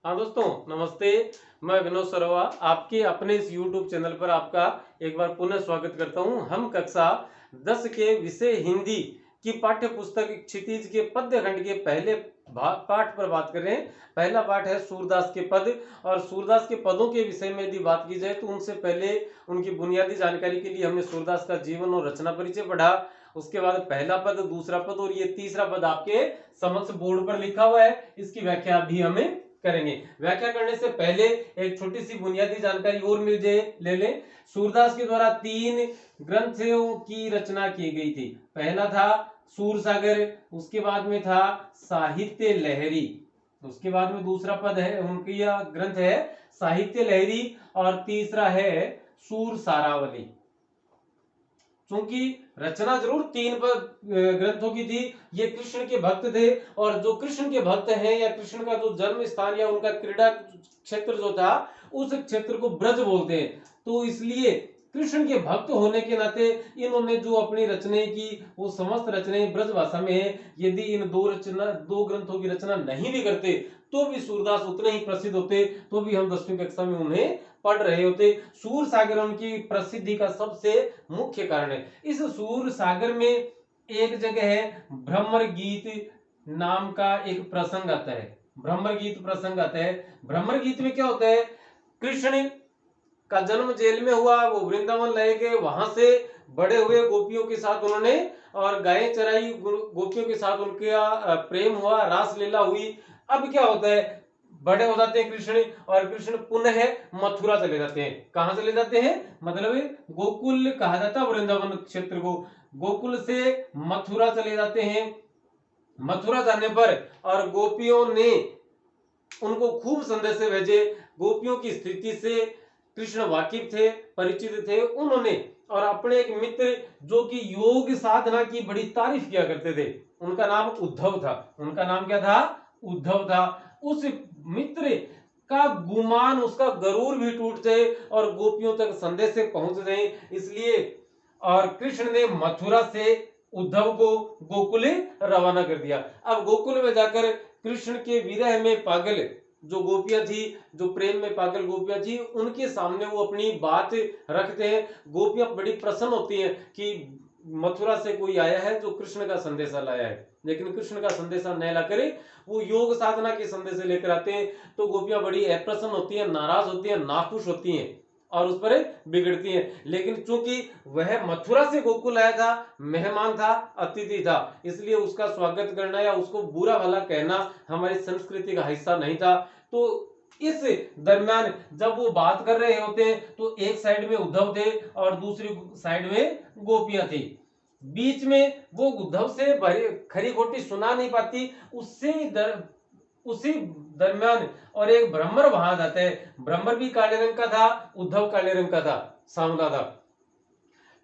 हाँ दोस्तों, नमस्ते। मैं विनोद सरवा आपके अपने इस YouTube चैनल पर आपका एक बार पुनः स्वागत करता हूँ। हम कक्षा 10 के विषय हिंदी की पाठ्य पुस्तक क्षितिज के पद्य खंड के पहले पाठ पर बात कर रहे हैं। पहला पाठ है सूरदास के पद, और सूरदास के पदों के विषय में यदि बात की जाए तो उनसे पहले उनकी बुनियादी जानकारी के लिए हमने सूरदास का जीवन और रचना परिचय पढ़ा। उसके बाद पहला पद, दूसरा पद और ये तीसरा पद आपके समक्ष बोर्ड पर लिखा हुआ है। इसकी व्याख्या भी हमें करेंगे। व्याख्या करने से पहले एक छोटी सी बुनियादी जानकारी और मिल जाए ले लें। सूरदास के द्वारा 3 ग्रंथों की रचना की गई थी। पहला था सूरसागर, उसके बाद में था साहित्य लहरी, उसके बाद में दूसरा पद है उनकी यह ग्रंथ है साहित्य लहरी, और तीसरा है सूरसारावली। क्योंकि रचना जरूर 3 ग्रंथों की थी। ये कृष्ण के भक्त थे, और जो कृष्ण के भक्त हैं या कृष्ण का जो जन्म स्थान या उनका क्रीड़ा क्षेत्र जो था उस क्षेत्र को ब्रज बोलते हैं। तो इसलिए कृष्ण के भक्त होने के नाते इन्होंने जो अपनी रचनाएं की वो समस्त रचनाएं ब्रज भाषा में है। यदि इन दो ग्रंथों की रचना नहीं भी करते तो भी सूरदास उतने ही प्रसिद्ध होते, तो भी हम 10वीं कक्षा में उन्हें पढ़ रहे होते। सूर सागर उनकी प्रसिद्धि का सबसे मुख्य कारण है। इस सूर सागर में एक जगह है भ्रमर गीत नाम का एक प्रसंग आता है। भ्रमर गीत प्रसंग आता है। भ्रमर गीत में क्या होता है, कृष्ण का जन्म जेल में हुआ, वो वृंदावन ले गए, वहां से बड़े हुए गोपियों के साथ उन्होंने और गायें चराई, गोपियों के साथ उनका प्रेम हुआ, रासलीला हुई। अब क्या होता है, बड़े हो जाते हैं कृष्ण, और कृष्ण पुनः मथुरा चले जाते हैं। कहां चले जाते हैं, मतलब गोकुल कहा जाता है वृंदावन क्षेत्र को। गोकुल से मथुरा चले जाते हैं। मथुरा जाने पर और गोपियों ने उनको खूब संदेश भेजे। गोपियों की स्थिति से कृष्ण वाकिफ थे, परिचित थे। उन्होंने और अपने एक मित्र जो कि योग साधना की बड़ी तारीफ किया करते थे, उनका नाम उद्धव था। उनका नाम क्या था, उद्धव था। उस मित्र का गुमान, उसका गरूर भी टूट जाए और गोपियों तक संदेश से पहुंच जाए, इसलिए और कृष्ण ने मथुरा से उद्धव को गोकुल रवाना कर दिया। अब गोकुल में जाकर कृष्ण के विरह में पागल जो गोपियां थी, जो प्रेम में पागल गोपियां थी, उनके सामने वो अपनी बात रखते हैं। गोपियां बड़ी प्रसन्न होती हैं कि मथुरा से कोई आया है जो कृष्ण का संदेशा लाया है, लेकिन कृष्ण का संदेशा न लाकर वो योग साधना के संदेश लेकर आते हैं। तो गोपियां बड़ी अप्रसन्न होती हैं, नाराज होती हैं, नाखुश होती हैं और उस पर बिगड़ती हैं। लेकिन चूंकि वह मथुरा से गोकुल आया था, मेहमान था, अतिथि था, इसलिए उसका स्वागत करना या उसको बुरा भला कहना हमारी संस्कृति का हिस्सा नहीं था। तो इस दरमियान जब वो बात कर रहे होते हैं तो एक साइड में उद्धव थे और दूसरी साइड में गोपियां थी। बीच में वो उद्धव से खरी खोटी सुना नहीं पाती, उसी दरमियान और एक ब्रह्मर वहां जाता है। ब्रह्मर भी काले रंग का था, उद्धव काले रंग का था, सांवला था।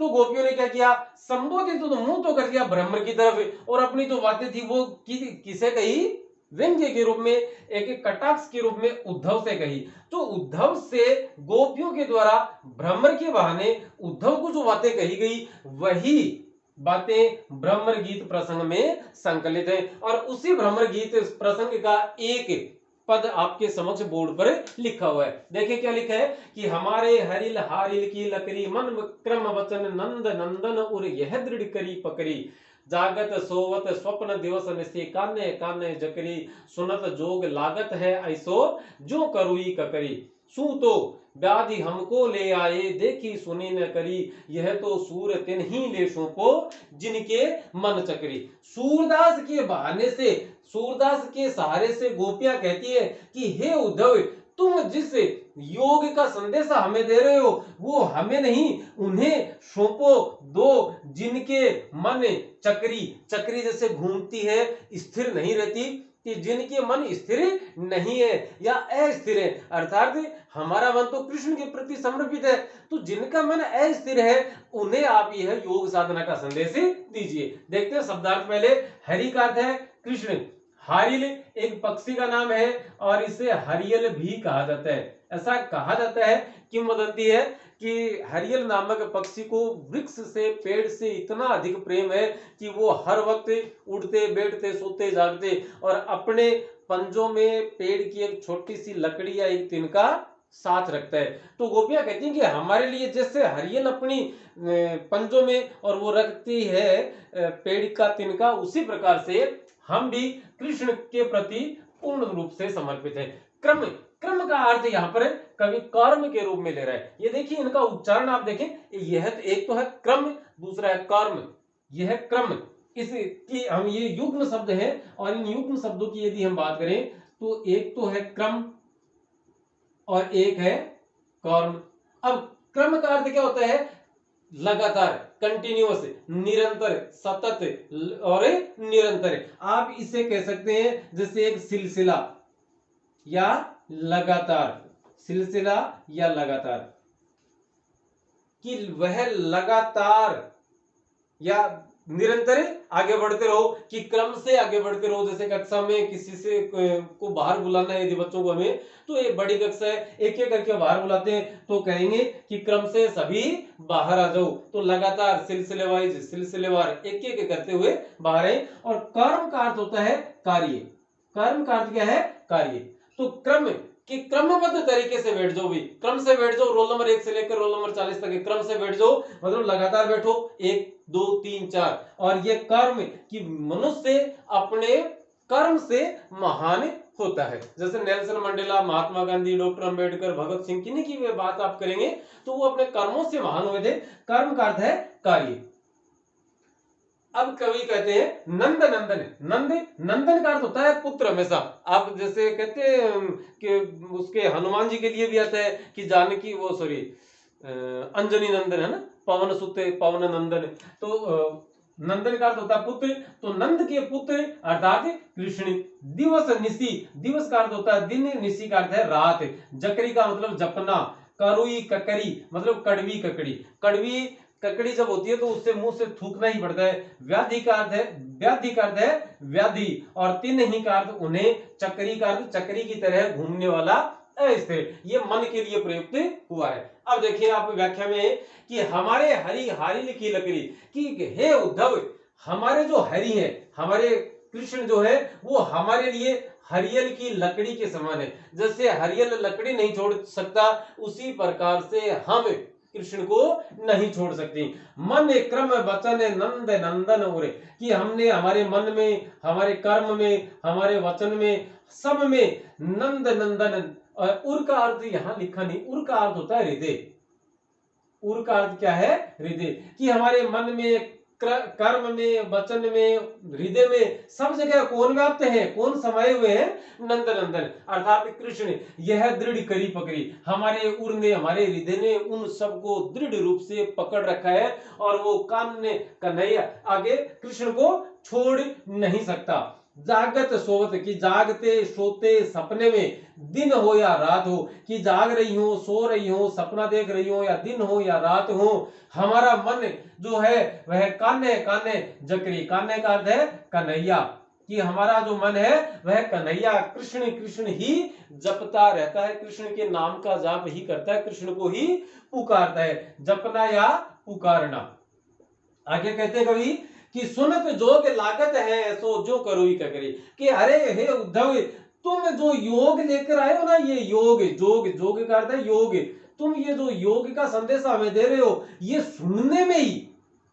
तो गोपियों ने क्या किया, संबोधित तो मुंह तो कर दिया ब्रह्मर की तरफ, और अपनी जो बातें थी वो किसे कही, व्यंग्य के रूप में, एक कटाक्ष के रूप में उद्धव से कही। तो उद्धव से गोपियों के द्वारा ब्रह्मर के बहाने उद्धव को जो बातें कही गई वही बातें ब्रह्मर गीत प्रसंग में संकलित है। और उसी ब्रह्मर गीत प्रसंग का एक पद आपके समक्ष बोर्ड पर लिखा हुआ है। देखिए क्या लिखा है कि हमारे हरिल हारिल की लकड़ी मन क्रम वचन नंद नंदन और यह दृढ़ करी पकड़ी, जागत सोवत स्वप्न दिवस निसी कान्य कान्य जकरी, सुनत जोग लागत है ऐसो जो करुई ककरी, सू तो व्याधि हमको ले आए देखी सुनी न करी, यह तो सूर तिन ही लेशों को जिनके मन चकरी। सूरदास के बहाने से, सूरदास के सहारे से गोपियां कहती है कि हे उद्धव, तुम जिस योग का संदेशा हमें दे रहे हो वो हमें नहीं, उन्हें सौंपो दो जिनके मन चक्री, चक्री जैसे घूमती है, स्थिर नहीं रहती, कि जिनके मन स्थिर नहीं है या अस्थिर है, अर्थात हमारा मन तो कृष्ण के प्रति समर्पित है, तो जिनका मन अस्थिर है उन्हें आप यह योग साधना का संदेश दीजिए। देखते हैं शब्दार्थ। पहले हरि का अर्थ है कृष्ण, हारिल एक पक्षी का नाम है और इसे हरियल भी कहा जाता है। ऐसा कहा जाता है, किंवदंती है कि हरियल नामक पक्षी को वृक्ष से, पेड़ से इतना अधिक प्रेम है कि वो हर वक्त उड़ते बैठते सोते जागते और अपने पंजों में पेड़ की एक छोटी सी लकड़ी या एक तिनका साथ रखता है। तो गोपियां कहती हैं कि हमारे लिए जैसे हरियल अपनी पंजों में और वो रखती है पेड़ का तिनका, उसी प्रकार से हम भी कृष्ण के प्रति पूर्ण रूप से समर्पित है। क्रम क्रम का अर्थ यहाँ पर कवि कर्म के रूप में ले रहा है। ये देखिए इनका उच्चारण आप देखें, यह तो एक तो है क्रम, दूसरा है कर्म। यह है क्रम, इसकी हम ये युग्म शब्द है, और इन युग्म शब्दों की यदि हम बात करें तो एक तो है क्रम और एक है कर्म। अब क्रम का अर्थ क्या होता है? लगातार, कंटिन्यूअस, निरंतर, सतत और निरंतर। आप इसे कह सकते हैं जैसे एक सिलसिला या लगातार, सिलसिला या लगातार, कि वह लगातार या निरंतर आगे बढ़ते रहो, कि क्रम से आगे बढ़ते रहो। जैसे कक्षा में किसी से को बाहर बुलाना है यदि बच्चों को हमें, तो ये बड़ी कक्षा है, एक एक करके बाहर बुलाते हैं, तो कहेंगे कि क्रम से सभी बाहर आ जाओ। तो लगातार, सिलसिले वाइज, सिलसिलेवार, एक एक करते हुए बाहर आए। और कर्म का अर्थ होता है कार्य। कर्म का अर्थ क्या है? कार्य। तो क्रम कि क्रमबद्ध तरीके से बैठ जाओ, भी क्रम से बैठ जाओ, रोल नंबर 1 से लेकर रोल नंबर 40 तक क्रम से बैठ जाओ, मतलब लगातार बैठो, 1 2 3 4। और ये कर्म कि मनुष्य अपने कर्म से महान होता है। जैसे Nelson Mandela, Mahatma Gandhi, doctor Ambedkar, Bhagat Singh, किन्हीं की वे बात आप करेंगे तो वो अपने कर्मों से महान हुए थे। कर्म का अर्थ है कार्य। अब कवि कहते हैं नंद नंदन। नंद, नंदन का अर्थ होता है पुत्र। हमेशा आप जैसे कहते हैं कि उसके हनुमान जी के लिए भी आता है कि जानकी, वो सॉरी अंजनी नंदन है ना, पवन सुत पवन नंदन। तो नंदन का अर्थ होता है पुत्र। तो नंद के पुत्र अर्थात कृष्ण। दिवस निशी, दिवस का अर्थ होता है दिन, निशी का अर्थ है रात। जकरी का मतलब जपना। करुई ककरी मतलब कड़वी ककड़ी। कड़वी ककड़ी जब होती है तो उससे मुंह से थूकना ही पड़ता है। व्याधि का अर्थ है, व्याधि का अर्थ है व्याधि। और तीन ही का अर्थ उन्हें, चक्री का अर्थ चक्री की तरह घूमने वाला अस्थिर। ये मन के लिए प्रयुक्त हुआ है। अब देखिए आप व्याख्या में कि हमारे हरि हारिल की लकड़ी, कि हे उद्धव, हमारे जो हरि है, हमारे कृष्ण जो है, वो हमारे लिए हरियल की लकड़ी के समान है। जैसे हरियल लकड़ी नहीं छोड़ सकता, उसी प्रकार से हम कृष्ण को नहीं छोड़ सकती। मन क्रम वचन नंद नंदन उरे, कि हमने हमारे मन में, हमारे कर्म में, हमारे वचन में, सब में नंद नंदन। उर का अर्थ यहां लिखा नहीं, उर का अर्थ होता है हृदय। उर का अर्थ क्या है? हृदय। कि हमारे मन में, कर्म में, वचन में, हृदय में, सब जगह कौन व्याप्त है, कौन समाये हुए हैं? नंद नंदन अर्थात कृष्ण। यह दृढ़ करी पकड़ी, हमारे उर ने, हमारे हृदय ने उन सबको दृढ़ रूप से पकड़ रखा है, और वो कान ने कन्हैया आगे कृष्ण को छोड़ नहीं सकता। जागत सोवत, की जागते सोते सपने में, दिन हो या रात हो, कि जाग रही हो, सो रही हो, सपना देख रही हो, या दिन हो या रात हो, हमारा मन जो है वह कान्हे कान्हे जकरी। कान्हे का अर्थ है कन्हैया, कि हमारा जो मन है वह कन्हैया कृष्ण कृष्ण ही जपता रहता है, कृष्ण के नाम का जाप ही करता है, कृष्ण को ही पुकारता है। जपना या पुकारना। आगे कहते कवि कि सुनत जोग लागत है, सो जो करोई क्या करे। कि अरे हे उद्धव, तुम जो योग लेकर आए हो ना, ये योग, जोग, जोग का अर्थ है योग, तुम ये जो योग का संदेश हमें दे रहे हो, ये सुनने में ही,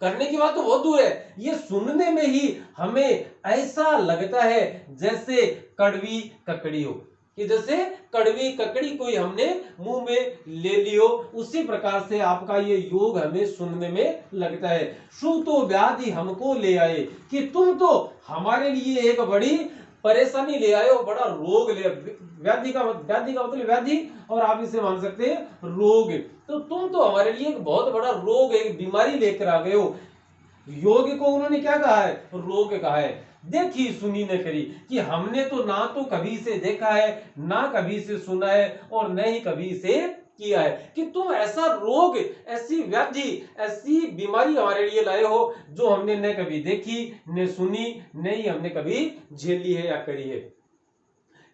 करने की बात तो बहुत दूर है, ये सुनने में ही हमें ऐसा लगता है जैसे कड़वी ककड़ी हो। कि जैसे कड़वी ककड़ी कोई हमने मुंह में ले लियो, उसी प्रकार से आपका ये योग हमें सुनने में लगता है। सु तो व्याधि हमको ले आए, कि तुम तो हमारे लिए एक बड़ी परेशानी ले आए हो, बड़ा रोग ले। व्याधि का मतलब व्याधि, और आप इसे मान सकते हैं रोग। तो तुम तो हमारे लिए एक बहुत बड़ा रोग, एक बीमारी लेकर आ गए हो। योग को उन्होंने क्या कहा है? रोग कहा है। देखी सुनी न करी, कि हमने तो ना तो कभी से देखा है, ना कभी से सुना है, और न ही कभी से किया है। कि तुम ऐसा रोग, ऐसी व्याधि, ऐसी बीमारी हमारे लिए लाए हो जो हमने न कभी देखी, न सुनी, न ही हमने कभी झेली है या करी है।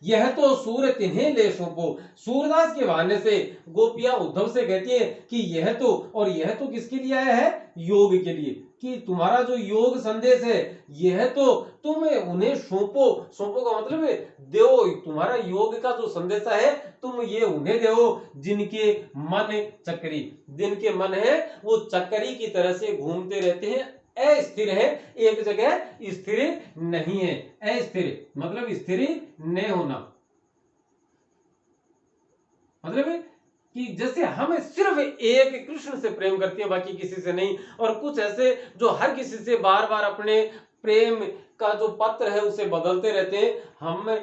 यह तो सूर तिन्हें ले सौंपो। सूरदास के बहाने से गोपियां उद्धव से कहती हैं कि यह तो, और यह तो किसके लिए आया है? योग के लिए, कि तुम्हारा जो योग संदेश है यह तो तुम उन्हें सौंपो। सौंपो का मतलब है दो, तुम्हारा योग का जो संदेश है तुम ये उन्हें दो जिनके मन चक्री, जिनके मन है वो चक्री की तरह से घूमते रहते हैं, अस्थिर है, एक जगह स्थिर नहीं है। अस्थिर मतलब स्थिर न होना, मतलब है कि जैसे हम सिर्फ एक कृष्ण से प्रेम करते हैं, बाकी किसी से नहीं। और कुछ ऐसे जो हर किसी से बार बार अपने प्रेम का जो पत्र है उसे बदलते रहते हैं, हम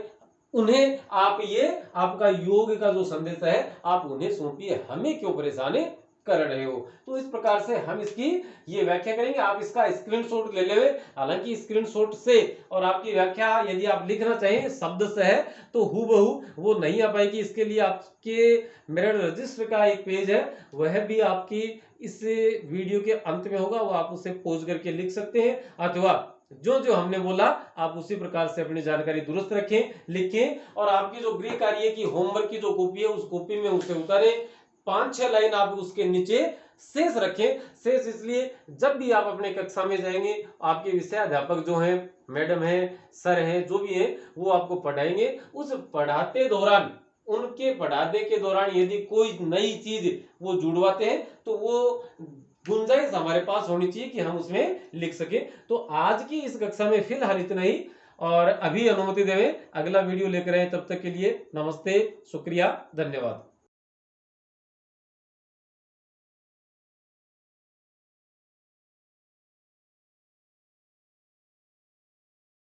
उन्हें आप ये आपका योग का जो संदेश है आप उन्हें सौंपिए, हमें क्यों परेशान कर रहे हो। तो इस प्रकार से हम इसकी ये व्याख्या करेंगे। आप इसका स्क्रीनशॉट ले लेंगे। हालांकि स्क्रीनशॉट से और आपकी व्याख्या यदि आप लिखना चाहें शब्द से है तो हूबहू वो नहीं आ पाएगी। इसके लिए आपके मेरिट रजिस्टर का एक पेज है, वह भी आपकी इस वीडियो के अंत में होगा, वो आप उसे पोज करके लिख सकते हैं, अथवा जो जो हमने बोला आप उसी प्रकार से अपनी जानकारी दुरुस्त रखें, लिखें। और आपकी जो गृह कार्य की होमवर्क की जो कॉपी है उस कॉपी में उसे उतारें, 5-6 लाइन आप उसके नीचे शेष रखें। शेष इसलिए जब भी आप अपने कक्षा में जाएंगे आपके विषय अध्यापक जो हैं, मैडम हैं, सर हैं, जो भी हैं, वो आपको पढ़ाएंगे। उस पढ़ाते दौरान, उनके पढ़ाने के दौरान यदि कोई नई चीज वो जुड़वाते हैं तो वो गुंजाइश हमारे पास होनी चाहिए कि हम उसमें लिख सके। तो आज की इस कक्षा में फिलहाल इतना ही, और अभी अनुमति देवें, अगला वीडियो लेकर आए, तब तक के लिए नमस्ते, शुक्रिया, धन्यवाद।